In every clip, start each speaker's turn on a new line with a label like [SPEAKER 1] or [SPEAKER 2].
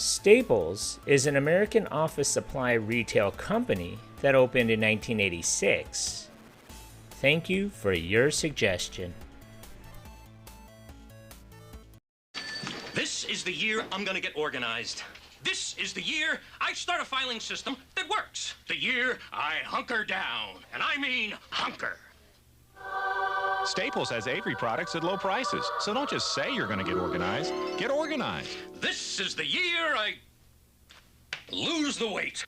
[SPEAKER 1] Staples is an American office supply retail company that opened in 1986. Thank you for your suggestion.
[SPEAKER 2] This is the year I'm gonna get organized. This is the year I start a filing system that works. The year I hunker down, and I mean hunker.
[SPEAKER 3] Staples has Avery products at low prices, so don't just say you're going to get organized. Get organized.
[SPEAKER 2] This is the year I lose the weight.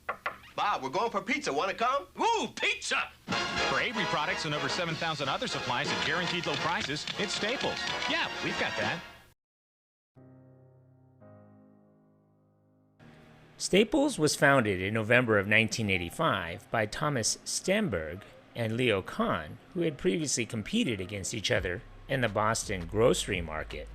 [SPEAKER 4] Bob, we're going for pizza. Want to come?
[SPEAKER 2] Ooh, pizza!
[SPEAKER 3] For Avery products and over 7,000 other supplies at guaranteed low prices, it's Staples. Yeah, we've got that.
[SPEAKER 1] Staples was founded in November of 1985 by Thomas Stemberg and Leo Kahn, who had previously competed against each other in the Boston grocery market.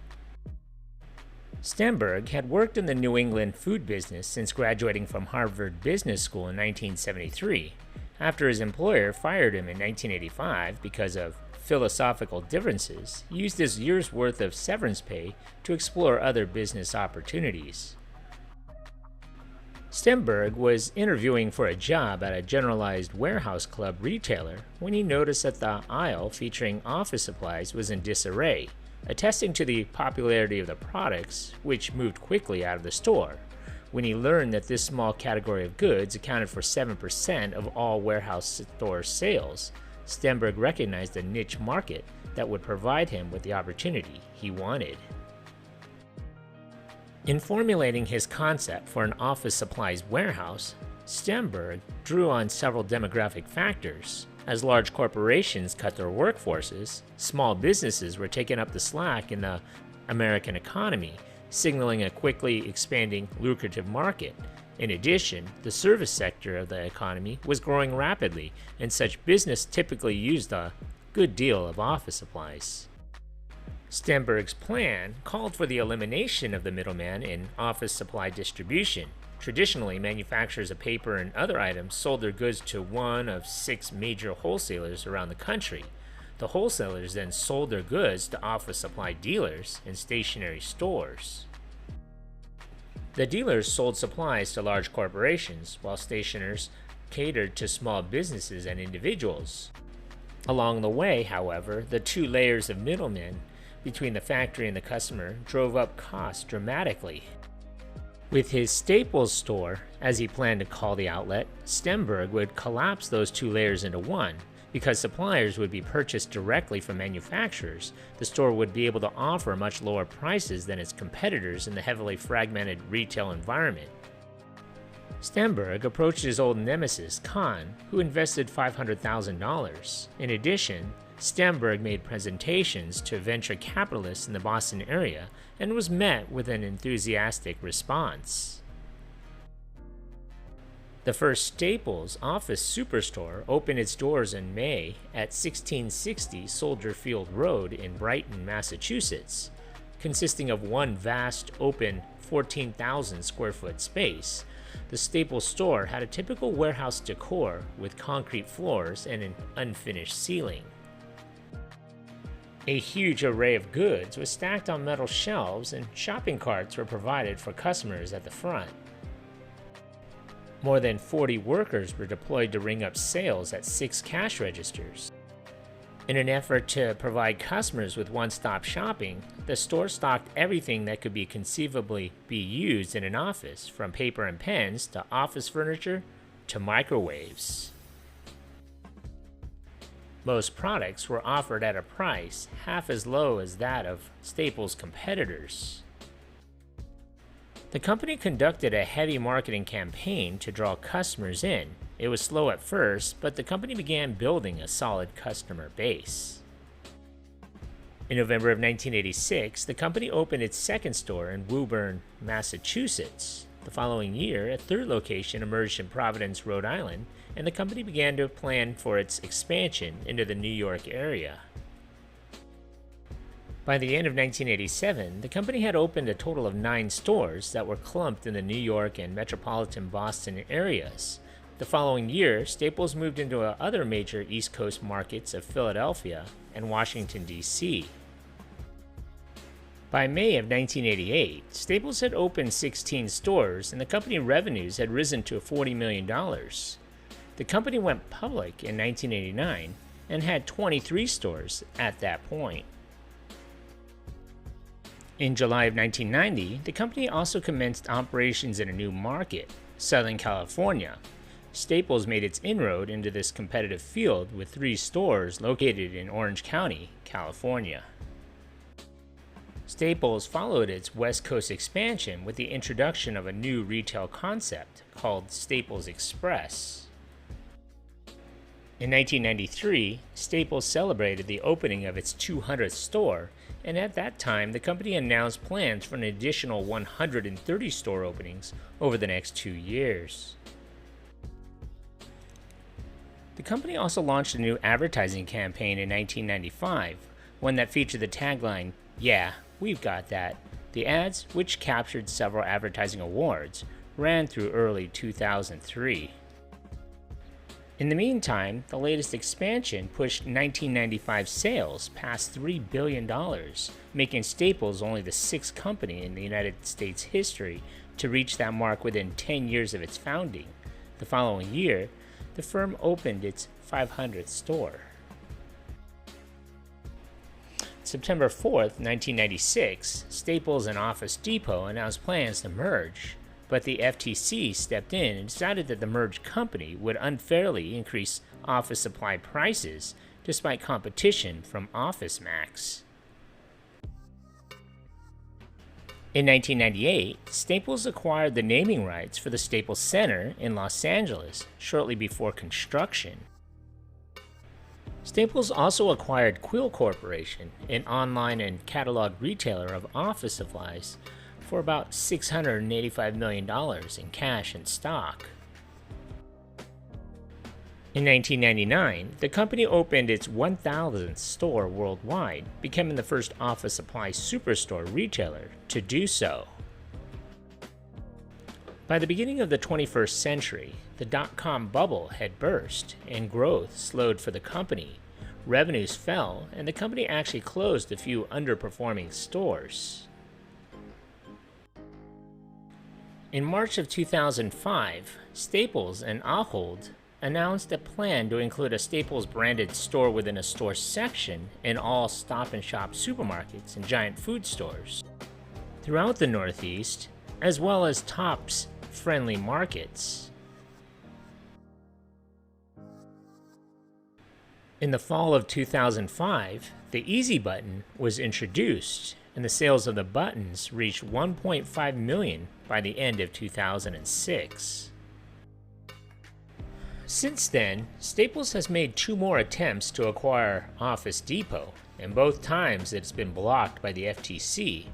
[SPEAKER 1] Stemberg had worked in the New England food business since graduating from Harvard Business School in 1973, after his employer fired him in 1985 because of philosophical differences. He used his year's worth of severance pay to explore other business opportunities. Stemberg was interviewing for a job at a generalized warehouse club retailer when he noticed that the aisle featuring office supplies was in disarray, attesting to the popularity of the products, which moved quickly out of the store. When he learned that this small category of goods accounted for 7% of all warehouse store sales, Stemberg recognized a niche market that would provide him with the opportunity he wanted. In formulating his concept for an office supplies warehouse, Stemberg drew on several demographic factors. As large corporations cut their workforces, small businesses were taking up the slack in the American economy, signaling a quickly expanding lucrative market. In addition, the service sector of the economy was growing rapidly, and such business typically used a good deal of office supplies. Stemberg's plan called for the elimination of the middleman in office supply distribution. Traditionally, manufacturers of paper and other items sold their goods to one of 6 major wholesalers around the country. The wholesalers then sold their goods to office supply dealers and stationery stores. The dealers sold supplies to large corporations, while stationers catered to small businesses and individuals. Along the way, however, the 2 layers of middlemen between the factory and the customer drove up costs dramatically. With his Staples store, as he planned to call the outlet, Stemberg would collapse those 2 layers into one. Because suppliers would be purchased directly from manufacturers, the store would be able to offer much lower prices than its competitors in the heavily fragmented retail environment. Stemberg approached his old nemesis, Kahn, who invested $500,000. In addition, Stemberg made presentations to venture capitalists in the Boston area and was met with an enthusiastic response. The first Staples office superstore opened its doors in May at 1660 Soldier Field Road in Brighton, Massachusetts. Consisting of one vast, open, 14,000 square foot space, the Staples store had a typical warehouse decor with concrete floors and an unfinished ceiling. A huge array of goods was stacked on metal shelves, and shopping carts were provided for customers at the front. More than 40 workers were deployed to ring up sales at 6 cash registers. In an effort to provide customers with one-stop shopping, the store stocked everything that could conceivably be used in an office, from paper and pens to office furniture to microwaves. Most products were offered at a price half as low as that of Staples' competitors. The company conducted a heavy marketing campaign to draw customers in. It was slow at first, but the company began building a solid customer base. In November of 1986, the company opened its second store in Woburn, Massachusetts. The following year, a third location emerged in Providence, Rhode Island, and the company began to plan for its expansion into the New York area. By the end of 1987, the company had opened a total of 9 stores that were clumped in the New York and metropolitan Boston areas. The following year, Staples moved into other major East Coast markets of Philadelphia and Washington, D.C. By May of 1988, Staples had opened 16 stores and the company revenues had risen to $40 million. The company went public in 1989 and had 23 stores at that point. In July of 1990, the company also commenced operations in a new market, Southern California. Staples made its inroad into this competitive field with 3 stores located in Orange County, California. Staples followed its West Coast expansion with the introduction of a new retail concept called Staples Express. In 1993, Staples celebrated the opening of its 200th store, and at that time the company announced plans for an additional 130 store openings over the next 2 years. The company also launched a new advertising campaign in 1995, one that featured the tagline, "Yeah, we've got that." The ads, which captured several advertising awards, ran through early 2003. In the meantime, the latest expansion pushed 1995 sales past $3 billion, making Staples only the 6th company in the United States history to reach that mark within 10 years of its founding. The following year, the firm opened its 500th store. September 4th, 1996, Staples and Office Depot announced plans to merge, but the FTC stepped in and decided that the merged company would unfairly increase office supply prices despite competition from OfficeMax. In 1998, Staples acquired the naming rights for the Staples Center in Los Angeles shortly before construction. Staples also acquired Quill Corporation, an online and catalog retailer of office supplies, for about $685 million in cash and stock. In 1999, the company opened its 1,000th store worldwide, becoming the first office supply superstore retailer to do so. By the beginning of the 21st century, the dot-com bubble had burst and growth slowed for the company. Revenues fell, and the company actually closed a few underperforming stores. In March of 2005, Staples and Ahold announced a plan to include a Staples-branded store within a store section in all Stop & Shop supermarkets and giant food stores throughout the Northeast, as well as Tops friendly markets. In the fall of 2005, the Easy Button was introduced, and the sales of the buttons reached 1.5 million by the end of 2006. Since then, Staples has made 2 more attempts to acquire Office Depot, and both times it's been blocked by the FTC.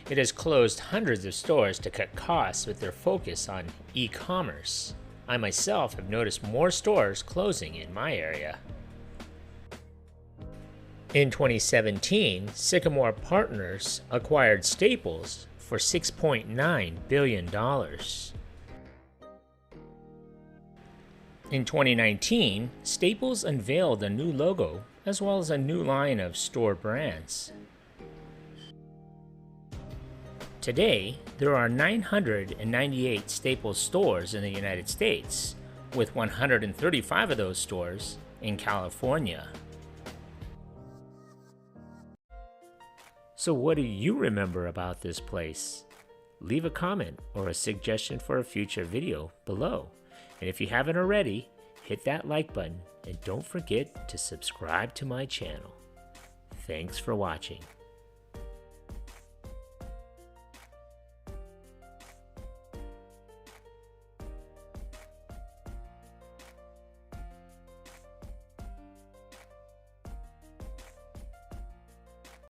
[SPEAKER 1] It has closed hundreds of stores to cut costs with their focus on e-commerce. I myself have noticed more stores closing in my area. In 2017, Sycamore Partners acquired Staples for $6.9 billion. In 2019, Staples unveiled a new logo as well as a new line of store brands. Today, there are 998 Staples stores in the United States, with 135 of those stores in California. So what do you remember about this place? Leave a comment or a suggestion for a future video below. And if you haven't already, hit that like button and don't forget to subscribe to my channel. Thanks for watching.